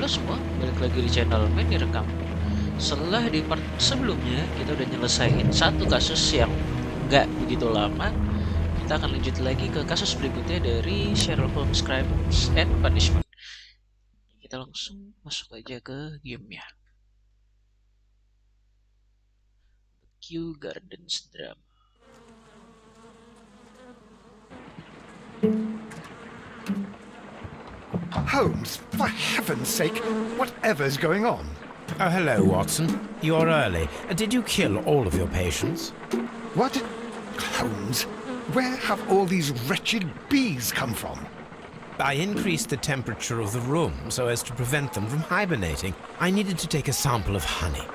Halo semua, balik lagi di channel Main Direkam. Setelah di part sebelumnya kita udah nyelesain satu kasus yang nggak begitu lama, kita akan lanjut lagi ke kasus berikutnya dari Sherlock Holmes Crimes Punishment. Kita langsung masuk aja ke gamenya. Kew Gardens Drama. Holmes, for heaven's sake, whatever's going on? Oh, hello, Watson. You're early. Did you kill all of your patients? What? Holmes, where have all these wretched bees come from? I increased the temperature of the room so as to prevent them from hibernating. I needed to take a sample of honey.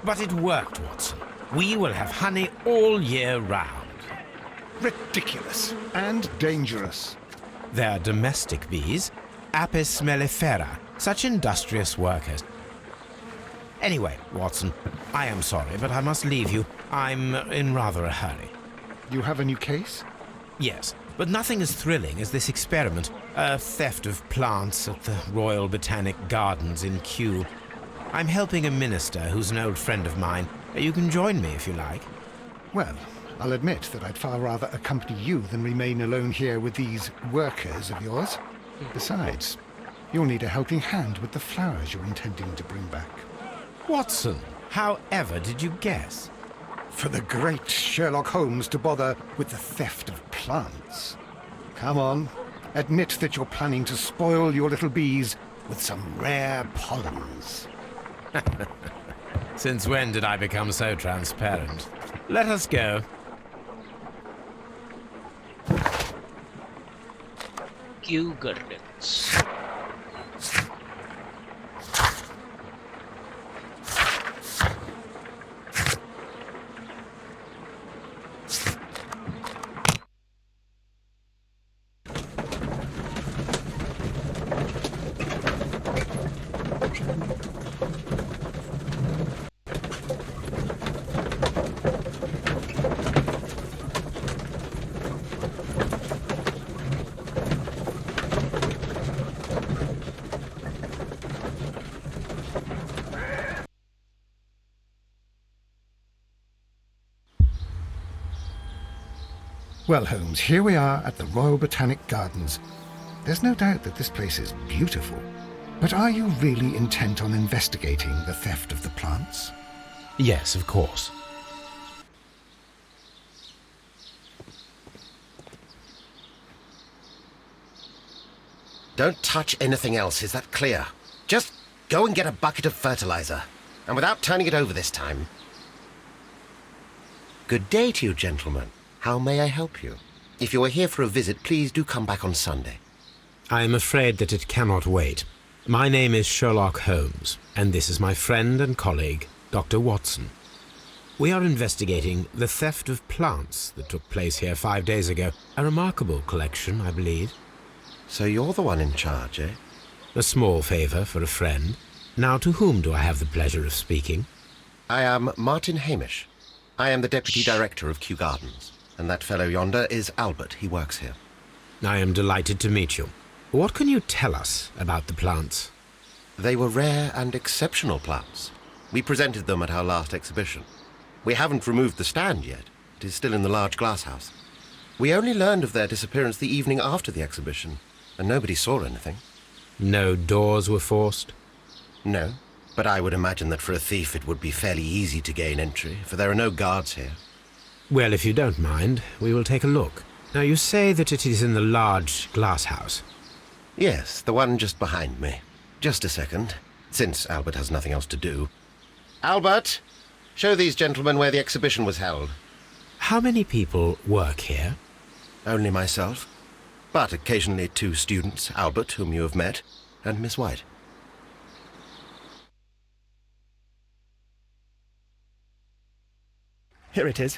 But it worked, Watson. We will have honey all year round. Ridiculous and dangerous. They're domestic bees, Apis mellifera, such industrious workers. Anyway, Watson, I am sorry, but I must leave you. I'm in rather a hurry. You have a new case? Yes, but nothing as thrilling as this experiment, a theft of plants at the Royal Botanic Gardens in Kew. I'm helping a minister who's an old friend of mine. You can join me if you like. Well, I'll admit that I'd far rather accompany you than remain alone here with these workers of yours. Besides, you'll need a helping hand with the flowers you're intending to bring back. Watson, however did you guess? For the great Sherlock Holmes to bother with the theft of plants. Come on, admit that you're planning to spoil your little bees with some rare pollens. Since when did I become so transparent? Let us go. Kew Gardens. Well, Holmes, here we are at the Royal Botanic Gardens. There's no doubt that this place is beautiful. But are you really intent on investigating the theft of the plants? Yes, of course. Don't touch anything else, is that clear? Just go and get a bucket of fertilizer. And without turning it over this time. Good day to you, gentlemen. How may I help you? If you are here for a visit, please do come back on Sunday. I am afraid that it cannot wait. My name is Sherlock Holmes, and this is my friend and colleague, Dr. Watson. We are investigating the theft of plants that took place here 5 days ago. A remarkable collection, I believe. So you're the one in charge, eh? A small favour for a friend. Now, to whom do I have the pleasure of speaking? I am Martin Hamish. I am the Deputy Director of Kew Gardens. And that fellow yonder is Albert. He works here. I am delighted to meet you. What can you tell us about the plants? They were rare and exceptional plants. We presented them at our last exhibition. We haven't removed the stand yet. It is still in the large glass house. We only learned of their disappearance the evening after the exhibition, and nobody saw anything. No doors were forced? No, but I would imagine that for a thief it would be fairly easy to gain entry, for there are no guards here. Well, if you don't mind, we will take a look. Now, you say that it is in the large glass house. Yes, the one just behind me. Just a second, since Albert has nothing else to do. Albert, show these gentlemen where the exhibition was held. How many people work here? Only myself, but occasionally 2 students, Albert, whom you have met, and Miss White. Here it is.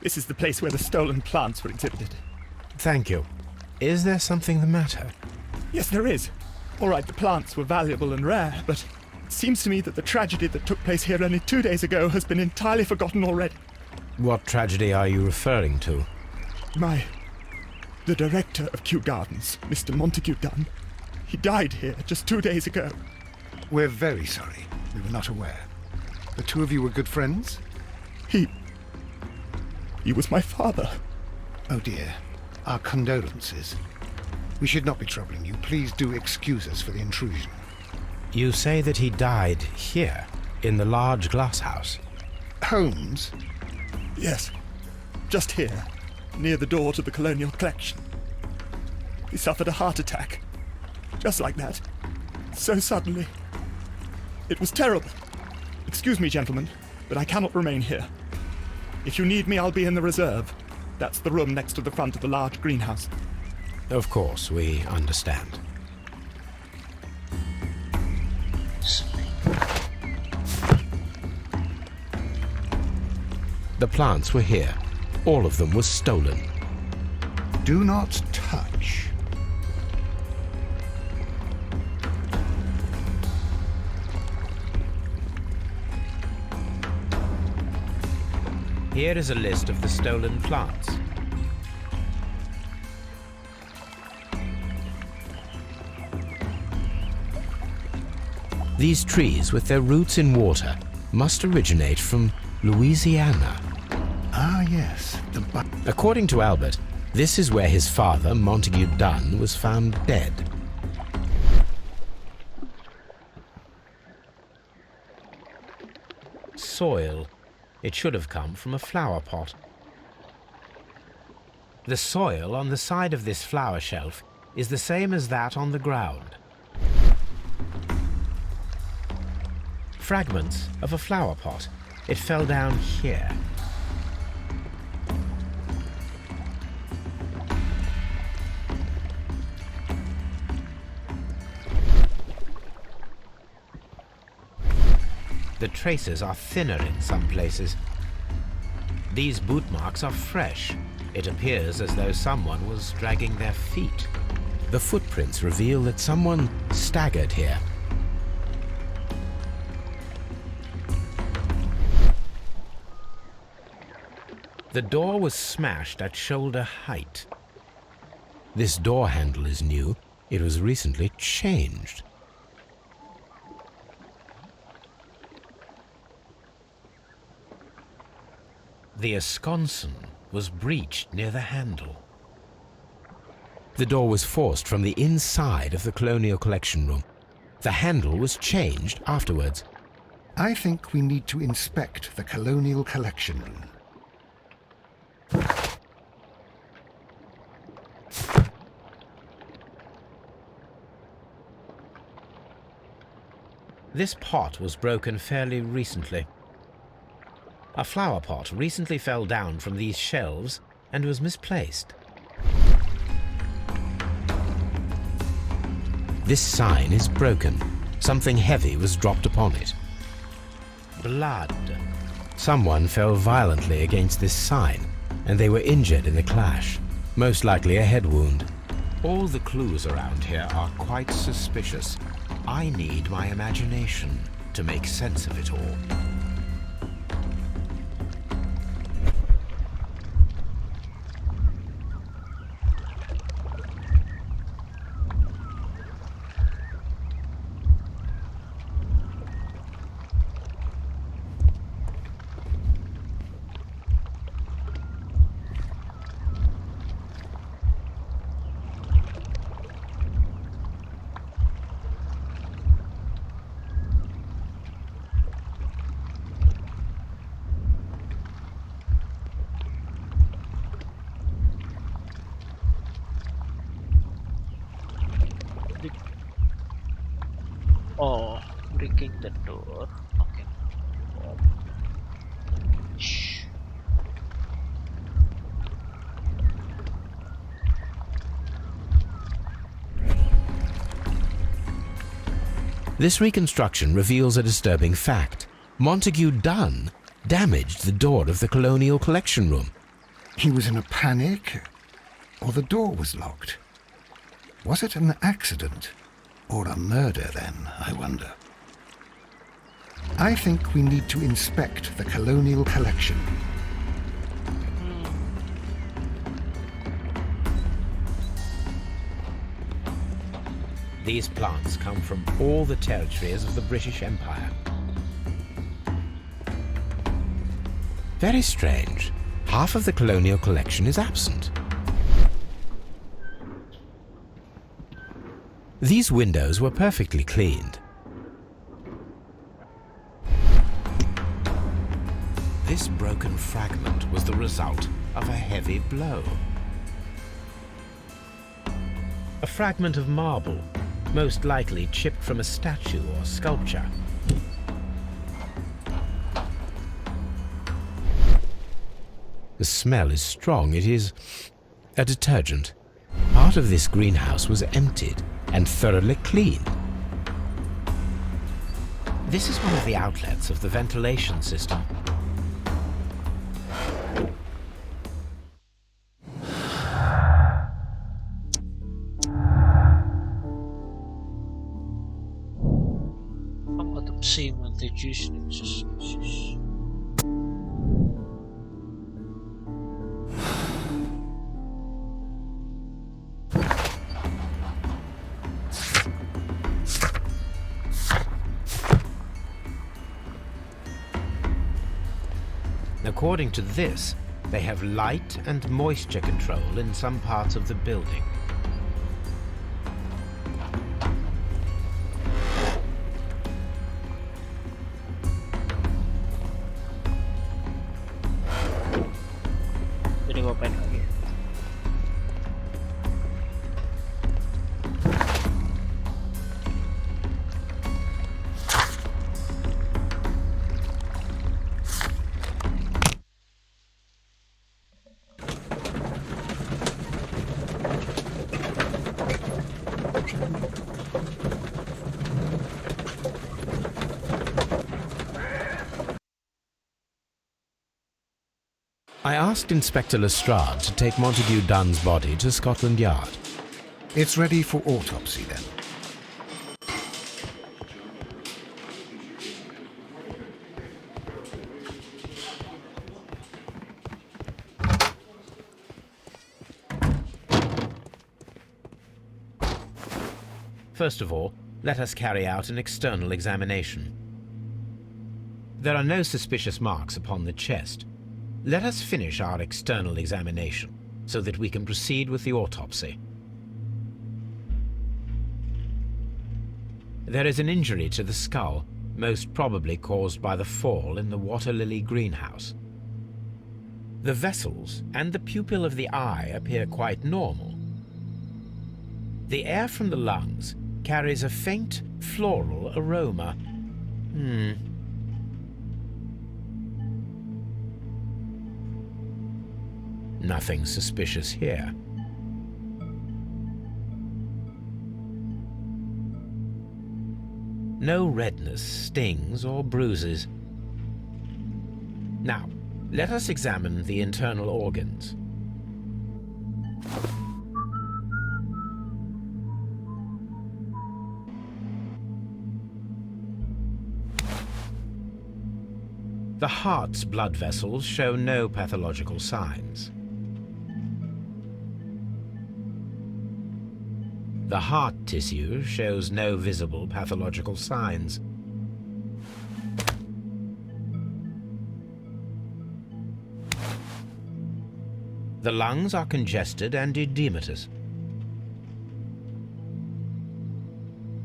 This is the place where the stolen plants were exhibited. Thank you. Is there something the matter? Yes, there is. All right, the plants were valuable and rare, but it seems to me that the tragedy that took place here only 2 days ago has been entirely forgotten already. What tragedy are you referring to? The director of Kew Gardens, Mr. Montague Dunn, he died here just 2 days ago. We're very sorry. We were not aware. The two of you were good friends? He was my father. Oh dear. Our condolences. We should not be troubling you. Please do excuse us for the intrusion. You say that he died here, in the large glass house? Holmes? Yes, just here, near the door to the colonial collection. He suffered a heart attack. Just like that. So suddenly. It was terrible. Excuse me, gentlemen, but I cannot remain here. If you need me, I'll be in the reserve. That's the room next to the front of the large greenhouse. Of course, we understand. The plants were here. All of them were stolen. Do not touch. Here is a list of the stolen plants. These trees, with their roots in water, must originate from Louisiana. Ah, yes, According to Albert, this is where his father, Montague Dunn, was found dead. Soil. It should have come from a flower pot. The soil on the side of this flower shelf is the same as that on the ground. Fragments of a flower pot. It fell down here. The traces are thinner in some places. These boot marks are fresh. It appears as though someone was dragging their feet. The footprints reveal that someone staggered here. The door was smashed at shoulder height. This door handle is new. It was recently changed. The esconson was breached near the handle. The door was forced from the inside of the Colonial Collection Room. The handle was changed afterwards. I think we need to inspect the Colonial Collection Room. This pot was broken fairly recently. A flower pot recently fell down from these shelves and was misplaced. This sign is broken. Something heavy was dropped upon it. Blood. Someone fell violently against this sign, and they were injured in the clash. Most likely a head wound. All the clues around here are quite suspicious. I need my imagination to make sense of it all. Oh, breaking the door. Okay. Shh. This reconstruction reveals a disturbing fact. Montague Dunn damaged the door of the Colonial Collection Room. He was in a panic, or the door was locked. Was it an accident? Or a murder, then, I wonder. I think we need to inspect the Colonial Collection. These plants come from all the territories of the British Empire. Very strange. Half of the colonial collection is absent. These windows were perfectly cleaned. This broken fragment was the result of a heavy blow. A fragment of marble, most likely chipped from a statue or sculpture. The smell is strong. It is a detergent. Part of this greenhouse was emptied and thoroughly cleaned. This is one of the outlets of the ventilation system. Pengotopsi multi-juice suspicious. According to this, they have light and moisture control in some parts of the building. Jadi ngapain lagi? I asked Inspector Lestrade to take Montague Dunn's body to Scotland Yard. It's ready for autopsy then. First of all, let us carry out an external examination. There are no suspicious marks upon the chest. Let us finish our external examination so that we can proceed with the autopsy. There is an injury to the skull, most probably caused by the fall in the water lily greenhouse. The vessels and the pupil of the eye appear quite normal. The air from the lungs carries a faint floral aroma. Nothing suspicious here. No redness, stings, or bruises. Now, let us examine the internal organs. The heart's blood vessels show no pathological signs. The heart tissue shows no visible pathological signs. The lungs are congested and edematous.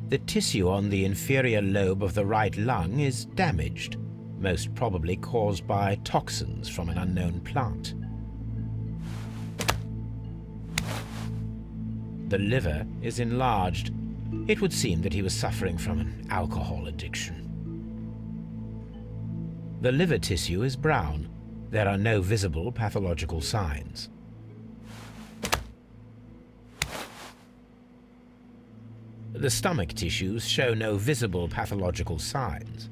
The tissue on the inferior lobe of the right lung is damaged, most probably caused by toxins from an unknown plant. The liver is enlarged. It would seem that he was suffering from an alcohol addiction. The liver tissue is brown. There are no visible pathological signs. The stomach tissues show no visible pathological signs.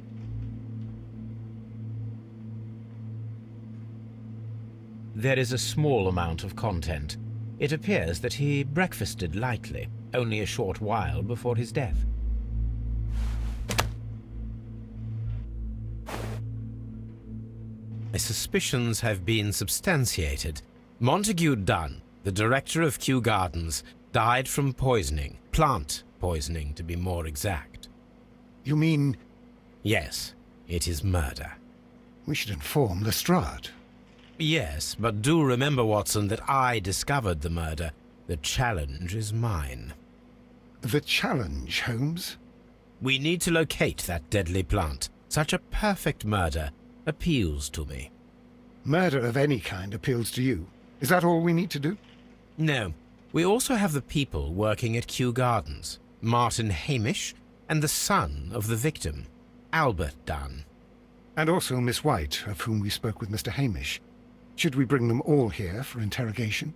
There is a small amount of content. It appears that he breakfasted lightly, only a short while before his death. My suspicions have been substantiated. Montague Dunn, the director of Kew Gardens, died from poisoning, plant poisoning, to be more exact. You mean Yes, it is murder. we should inform Lestrade? Yes, but do remember, Watson, that I discovered the murder. The challenge is mine. The challenge, Holmes? We need to locate that deadly plant. Such a perfect murder appeals to me. Murder of any kind appeals to you. Is that all we need to do? No, we also have the people working at Kew Gardens. Martin Hamish and the son of the victim, Albert Dunn. And also Miss White, of whom we spoke with Mr. Hamish. Should we bring them all here for interrogation?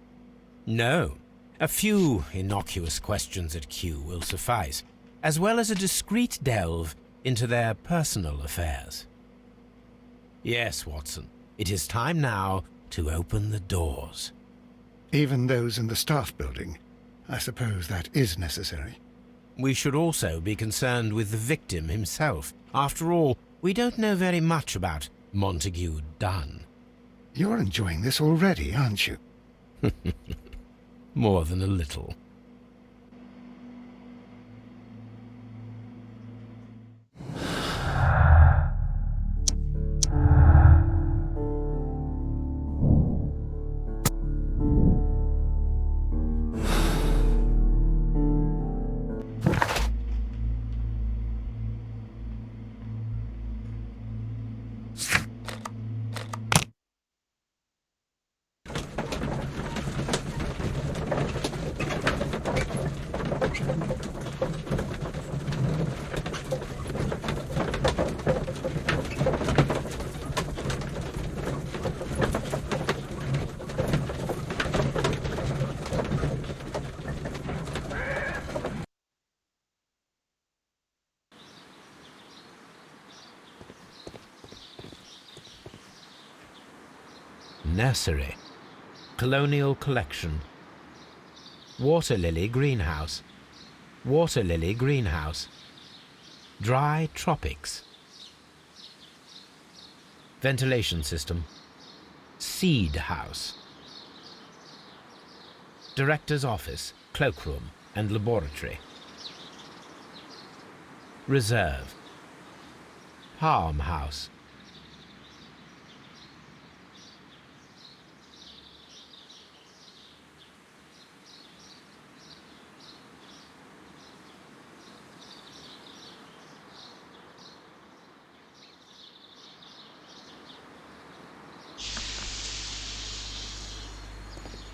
No, a few innocuous questions at Kew will suffice, as well as a discreet delve into their personal affairs. Yes, Watson, it is time now to open the doors. Even those in the staff building. I suppose that is necessary. We should also be concerned with the victim himself. After all, we don't know very much about Montague Dunn. You're enjoying this already, aren't you? More than a little. Nursery, Colonial Collection, Water Lily Greenhouse, Water Lily Greenhouse, Dry Tropics, Ventilation System, Seed House, Director's Office, Cloakroom and Laboratory, Reserve, Palm House.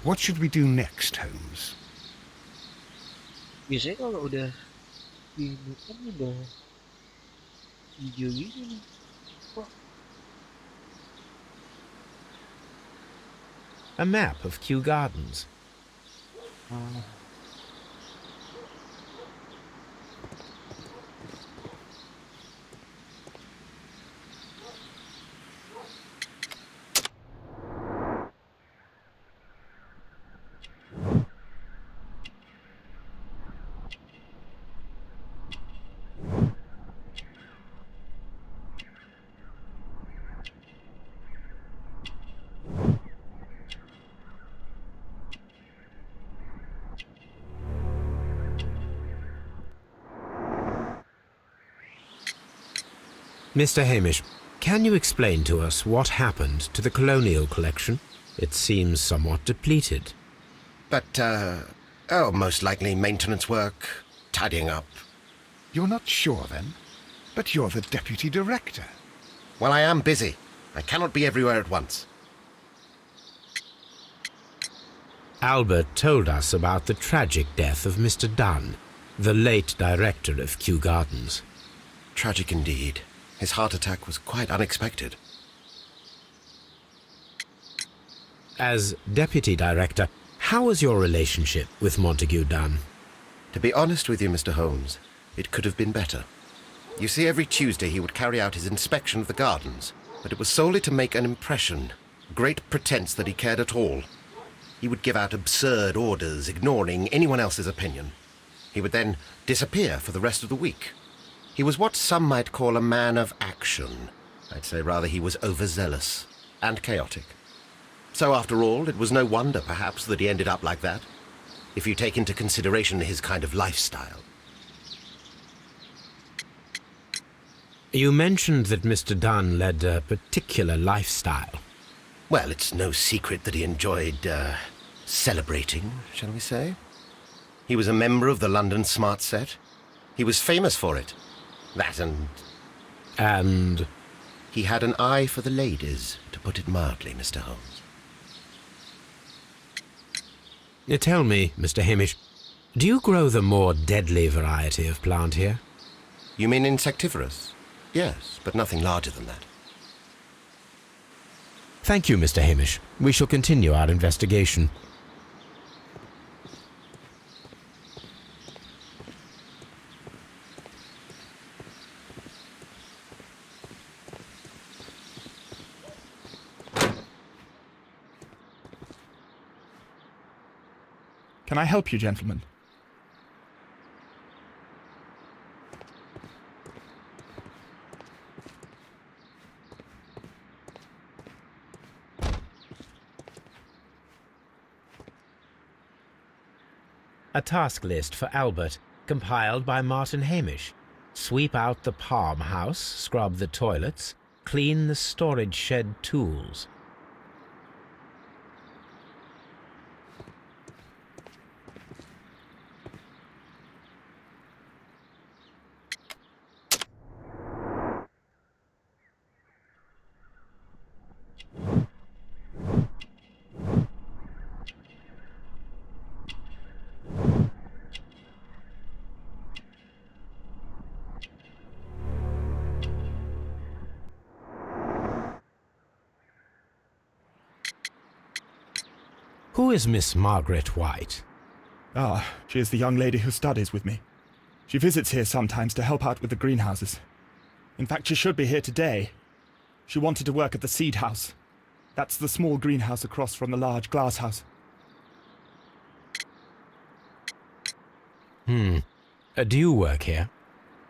What should we do next, Holmes? Biasanya kalau udah ini kan udah hijau gini nih. Wah, A map of Kew Gardens. Mr. Hamish, can you explain to us what happened to the colonial collection? It seems somewhat depleted. But, most likely maintenance work, tidying up. You're not sure, then? But you're the deputy director. Well, I am busy. I cannot be everywhere at once. Albert told us about the tragic death of Mr. Dunn, the late director of Kew Gardens. Tragic indeed. His heart attack was quite unexpected. As deputy director, how was your relationship with Montague Dunn? To be honest with you, Mr. Holmes, it could have been better. You see, every Tuesday he would carry out his inspection of the gardens, but it was solely to make an impression, great pretense that he cared at all. He would give out absurd orders, ignoring anyone else's opinion. He would then disappear for the rest of the week. He was what some might call a man of action. I'd say rather he was overzealous and chaotic. So after all, it was no wonder, perhaps, that he ended up like that, if you take into consideration his kind of lifestyle. You mentioned that Mr. Dunn led a particular lifestyle. Well, it's no secret that he enjoyed, celebrating, shall we say. He was a member of the London Smart Set. He was famous for it. That And he had an eye for the ladies, to put it mildly, Mr. Holmes. tell me, Mr. Hamish, do you grow the more deadly variety of plant here? You mean insectivorous? Yes, but nothing larger than that. Thank you, Mr. Hamish. We shall continue our investigation. Can I help you, gentlemen? A task list for Albert, compiled by Martin Hamish. Sweep out the palm house, scrub the toilets, clean the storage shed tools. Who is Miss Margaret White? Ah, she is the young lady who studies with me. She visits here sometimes to help out with the greenhouses. In fact, she should be here today. She wanted to work at the seed house. That's the small greenhouse across from the large glass house. Do you work here?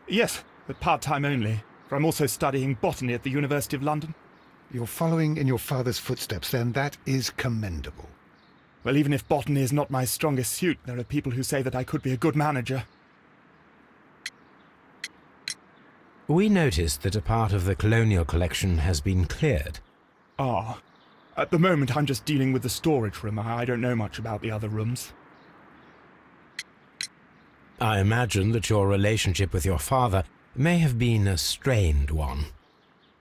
Yes, but part-time only, for I'm also studying botany at the University of London. You're following in your father's footsteps, then. That is commendable. Well, even if botany is not my strongest suit, there are people who say that I could be a good manager. We noticed that a part of the colonial collection has been cleared. Ah, at the moment I'm just dealing with the storage room. I don't know much about the other rooms. I imagine that your relationship with your father may have been a strained one.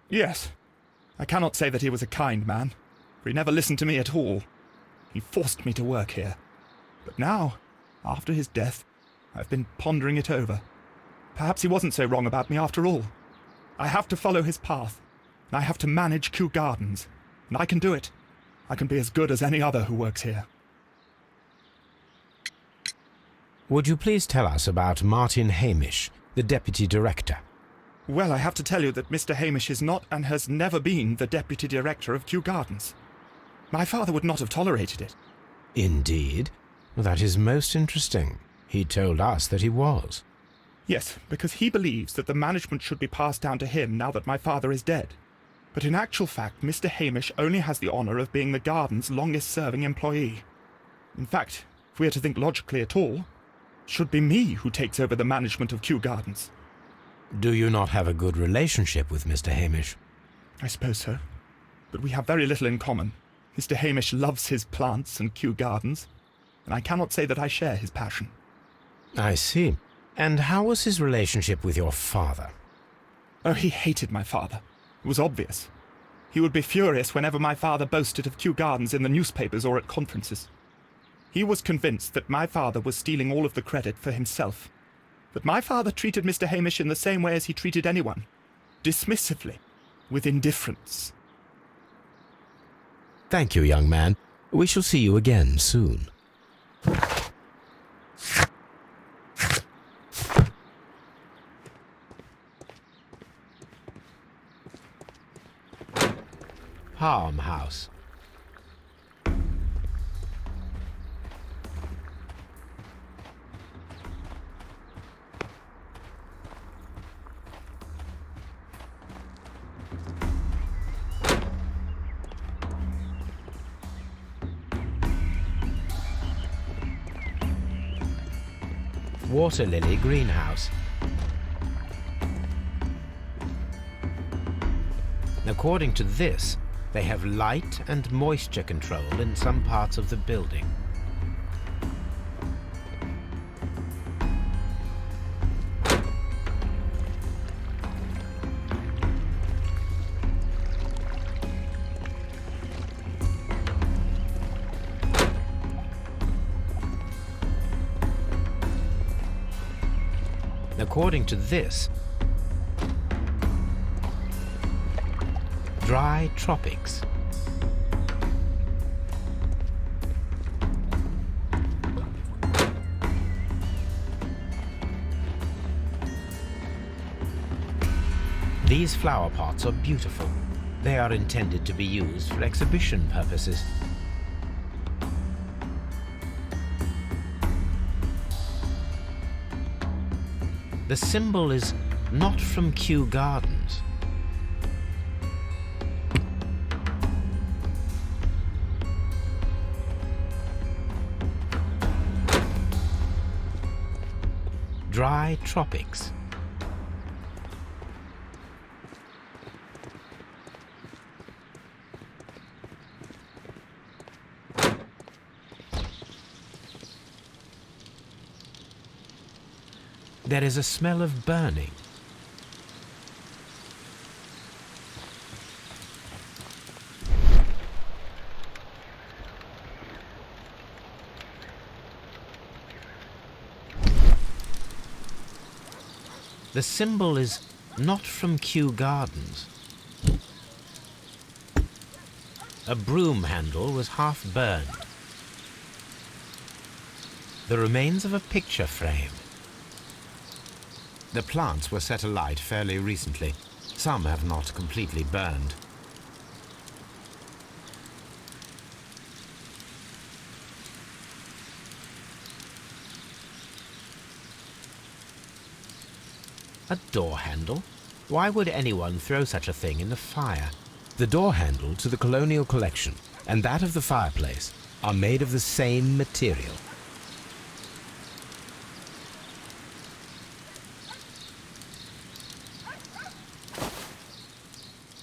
Yes. I cannot say that he was a kind man, for he never listened to me at all. He forced me to work here. But now, after his death, I've been pondering it over. Perhaps he wasn't so wrong about me after all. I have to follow his path, and I have to manage Kew Gardens, and I can do it. I can be as good as any other who works here. Would you please tell us about Martin Hamish, the deputy director? Well, I have to tell you that Mr. Hamish is not and has never been the deputy director of Kew Gardens. My father would not have tolerated it. Indeed? That is most interesting. He told us that he was. Yes, because he believes that the management should be passed down to him now that my father is dead. But in actual fact, Mr. Hamish only has the honour of being the garden's longest-serving employee. In fact, if we are to think logically at all, it should be me who takes over the management of Kew Gardens. Do you not have a good relationship with Mr. Hamish? I suppose so. But we have very little in common. Mr. Hamish loves his plants and Kew Gardens, and I cannot say that I share his passion. I see. And how was his relationship with your father? Oh, he hated my father. It was obvious. He would be furious whenever my father boasted of Kew Gardens in the newspapers or at conferences. He was convinced that my father was stealing all of the credit for himself. But my father treated Mr. Hamish in the same way as he treated anyone, dismissively, with indifference. Thank you, young man. We shall see you again soon. Palm house. Water lily greenhouse. According to this, they have light and moisture control in some parts of the building. According to this, dry tropics. These flower pots are beautiful. They are intended to be used for exhibition purposes. The symbol is not from Kew Gardens. Dry tropics. There is a smell of burning. The symbol is not from Kew Gardens. A broom handle was half burned. The remains of a picture frame. The plants were set alight fairly recently. Some have not completely burned. A door handle? Why would anyone throw such a thing in the fire? The door handle to the colonial collection and that of the fireplace are made of the same material.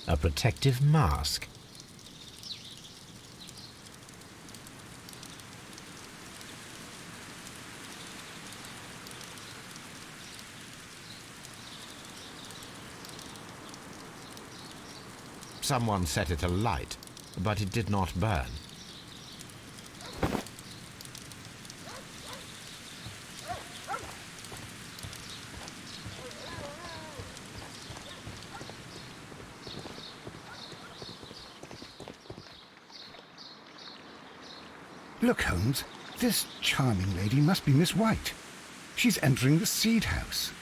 A protective mask. Someone set it alight, but it did not burn. Look, Holmes, this charming lady must be Miss White. She's entering the seed house.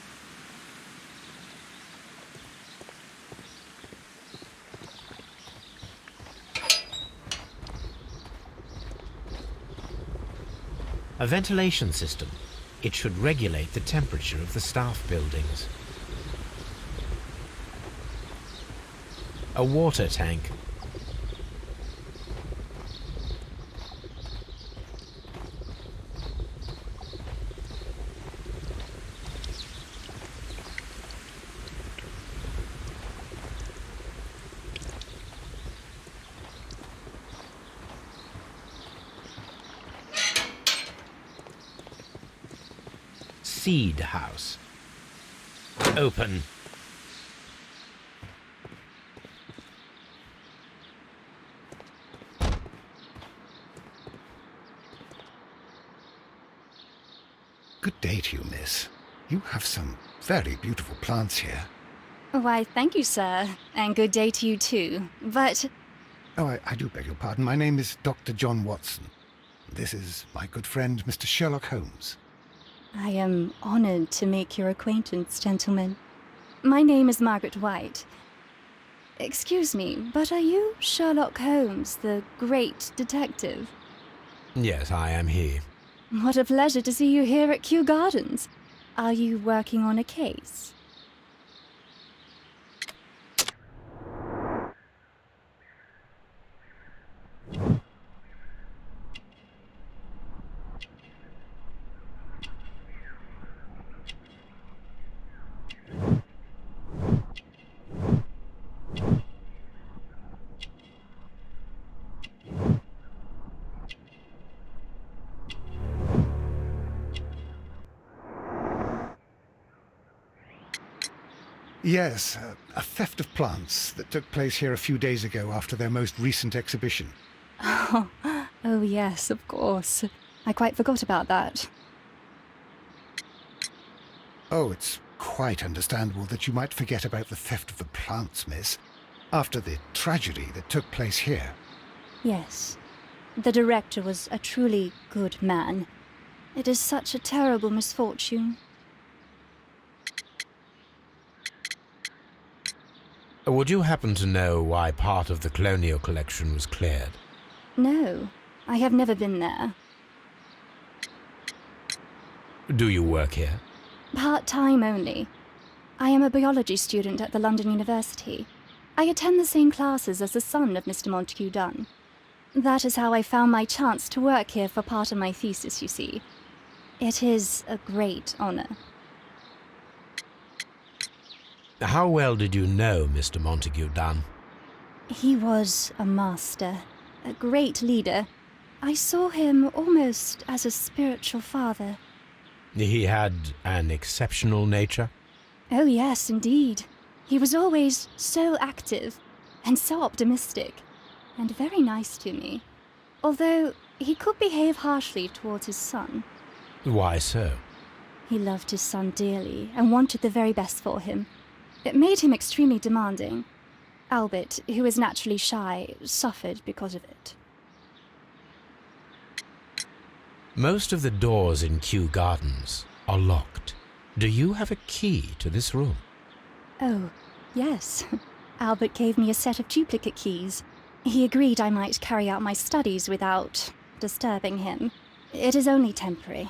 A ventilation system. It should regulate the temperature of the staff buildings. A water tank. Seed house. Open. Good day to you, miss. You have some very beautiful plants here. Why, thank you, sir. And good day to you, too. But Oh, I do beg your pardon. My name is Dr. John Watson. This is my good friend, Mr. Sherlock Holmes. I am honored to make your acquaintance, gentlemen. My name is Margaret White. Excuse me, but are you Sherlock Holmes, the great detective? Yes, I am he. What a pleasure to see you here at Kew Gardens. Are you working on a case? Yes, a theft of plants that took place here a few days ago after their most recent exhibition. Oh, yes, of course. I quite forgot about that. Oh, it's quite understandable that you might forget about the theft of the plants, miss, after the tragedy that took place here. Yes. The director was a truly good man. It is such a terrible misfortune. Would you happen to know why part of the colonial collection was cleared? No, I have never been there. Do you work here? Part-time only. I am a biology student at the London University. I attend the same classes as the son of Mr. Montague Dunn. That is how I found my chance to work here for part of my thesis, you see. It is a great honor. How well did you know Mr. Montague Dunn? He was a master, a great leader. I saw him almost as a spiritual father. He had an exceptional nature? Oh yes, indeed. He was always so active and so optimistic, and very nice to me. Although he could behave harshly towards his son. Why so? He loved his son dearly and wanted the very best for him. It made him extremely demanding. Albert, who is naturally shy, suffered because of it. Most of the doors in Kew Gardens are locked. Do you have a key to this room? Oh, yes. Albert gave me a set of duplicate keys. He agreed I might carry out my studies without disturbing him. It is only temporary.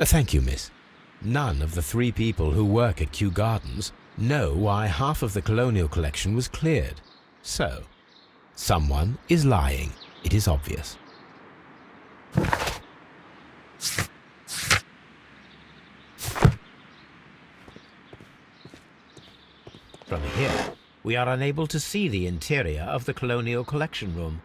Thank you, miss. None of the 3 people who work at Kew Gardens know why half of the colonial collection was cleared. So, someone is lying. It is obvious. From here, we are unable to see the interior of the colonial collection room.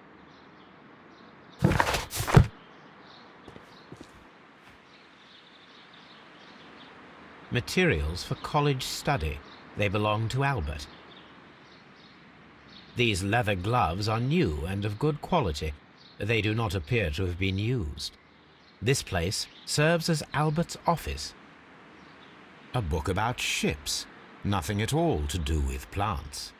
Materials for college study. They belong to Albert. These leather gloves are new and of good quality. They do not appear to have been used. This place serves as Albert's office. A book about ships. Nothing at all to do with plants.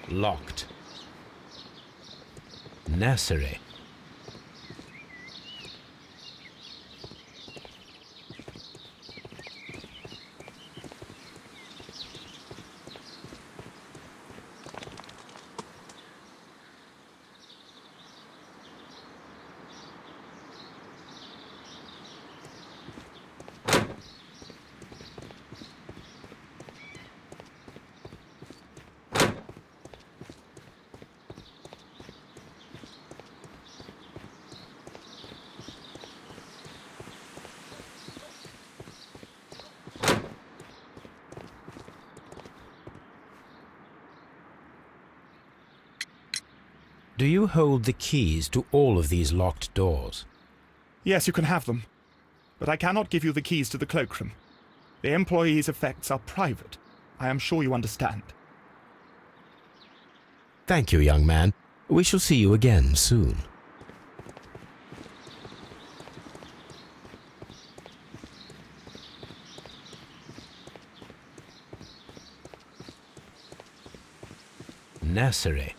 Locked. Nursery. Do you hold the keys to all of these locked doors? Yes, you can have them. But I cannot give you the keys to the cloakroom. The employees' effects are private. I am sure you understand. Thank you, young man. We shall see you again soon. Nursery.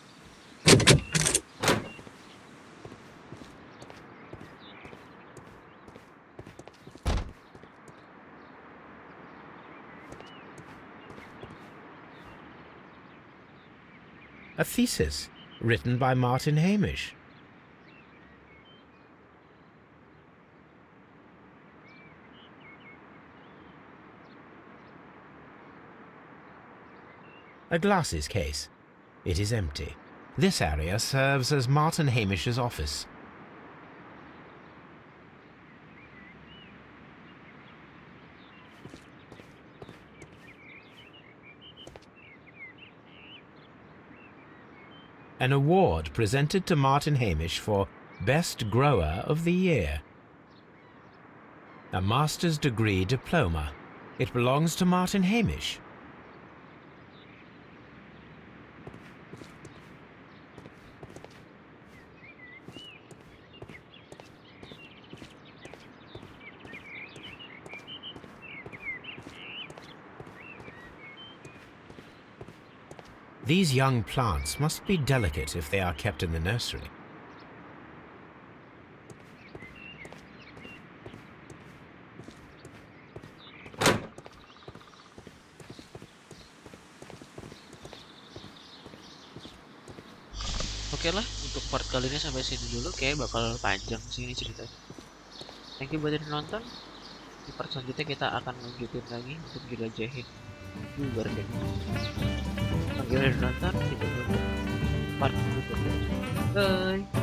A thesis written by Martin Hamish. A glasses case. It is empty. This area serves as Martin Hamish's office. An award presented to Martin Hamish for Best Grower of the Year. A master's degree diploma. It belongs to Martin Hamish. These young plants must be delicate if they are kept in the nursery. Oke lah, untuk part kali ini sampai sini dulu. Kayak bakal panjang sih ini ceritanya. Thank you buat yang nonton. Di part selanjutnya kita akan lanjutin lagi untuk jelajahin bareng-bareng. Thank you udah nonton. Kita tunggu part berikutnya. Bye.